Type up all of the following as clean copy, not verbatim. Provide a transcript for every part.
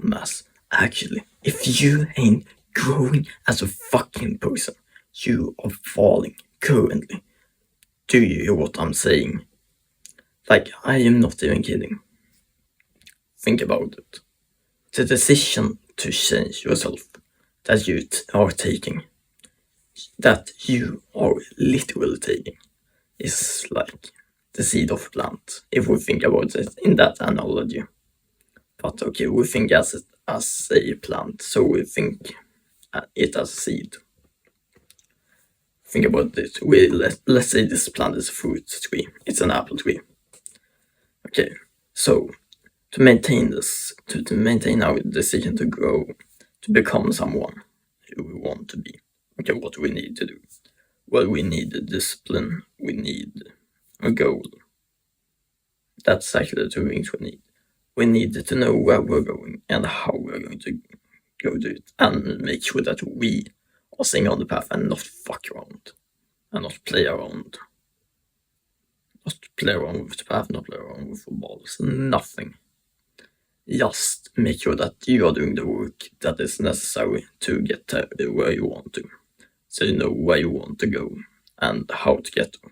dumbass. Actually, if you ain't growing as a fucking person, you are falling currently. Do you hear what I'm saying? Like, I am not even kidding. Think about it. The decision to change yourself that you are taking, that you are literally taking, is like the seed of a plant, if we think about it in that analogy. But okay, we think as it as a plant, so we think it as a seed. Think about it. Let's say this plant is a fruit tree. It's an apple tree. Okay, so to maintain this, to maintain our decision to grow, to become someone who we want to be. Okay, what do we need to do? Well, we need a discipline. We need a goal. That's actually the two things we need. We need to know where we're going and how we're going to go do it, and make sure that we are staying on the path and not fuck around, and not play around. Not play around with the path, not play around with footballs, nothing. Just make sure that you are doing the work that is necessary to get where you want to. So you know where you want to go and how to get there.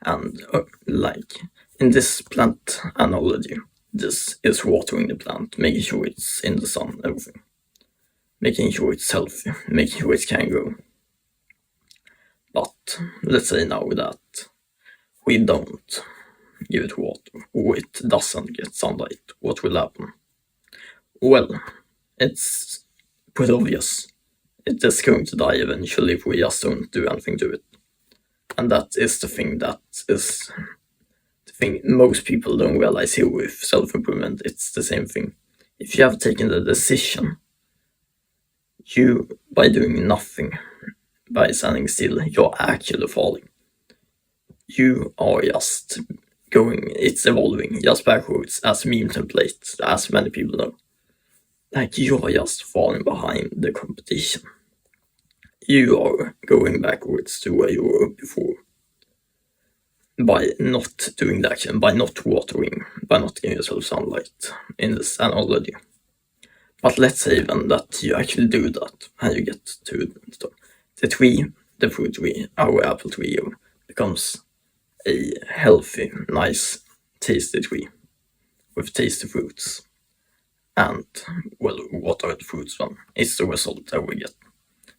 And like in this plant analogy, this is watering the plant, making sure it's in the sun, everything. Making sure it's healthy, making sure it can grow. But let's say now that we don't give it water, or it doesn't get sunlight, what will happen? Well, it's pretty obvious. It is going to die eventually if we just don't do anything to it. And that is the thing most people don't realize here with self-improvement. It's the same thing. If you have taken the decision, you, by doing nothing, by standing still, you're actually falling. You are just going, it's evolving just backwards as meme templates, as many people know. Like, you're just falling behind the competition. You are going backwards to where you were before. By not doing the action, by not watering, by not giving yourself sunlight in this analogy. But let's say then that you actually do that, and you get to the tree, the fruit tree, our apple tree, becomes a healthy, nice, tasty tree with tasty fruits. And, well, what are the fruits then? It's the result that we get.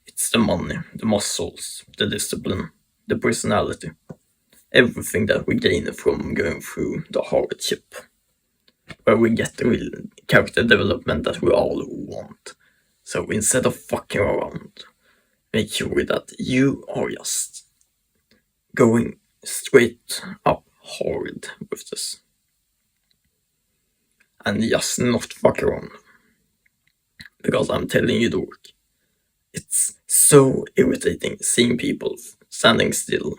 It's the money, the muscles, the discipline, the personality. Everything that we gain from going through the hardship, where we get the real character development that we all want. So instead of fucking around, make sure that you are just going straight up hard with this. And just not fuck around. Because I'm telling you the work. It's so irritating seeing people standing still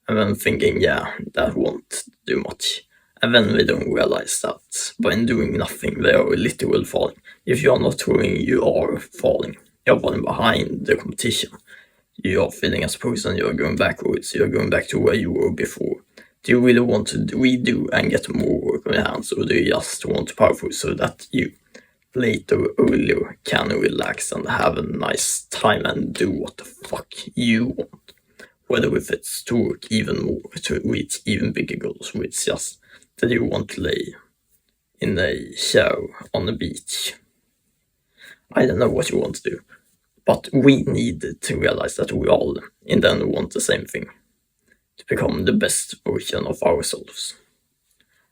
and then thinking, yeah, that won't do much. And then they don't realize that by doing nothing, they are literally falling. If you are not throwing, you are falling. You're falling behind the competition. You are feeling as a person, you're going backwards, you're going back to where you were before. Do you really want to redo and get more work on your hands, or do you just want to power through so that you later or earlier can relax and have a nice time and do what the fuck you want? Whether if it's to work even more, to reach even bigger goals, or it's just that you want to lay in a shower on the beach. I don't know what you want to do, but we need to realize that we all in the end want the same thing, to become the best version of ourselves.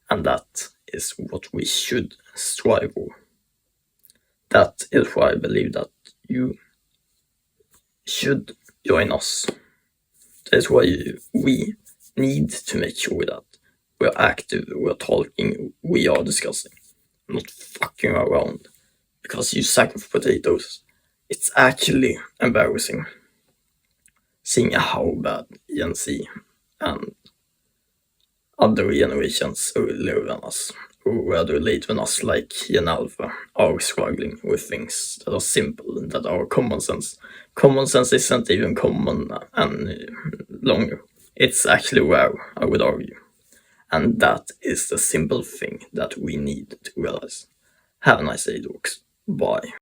And that is what we should strive for. That is why I believe that you should join us. That's why we need to make sure that we're active, we're talking, we are discussing, not fucking around. Because you sack of potatoes, it's actually embarrassing seeing how bad Gen Z and other generations earlier than us, or rather late than us, like Gen Alpha, are struggling with things that are simple, that are common sense. Common sense isn't even common and longer. It's actually rare, I would argue. And that is the simple thing that we need to realize. Have a nice day, dorks. Bye.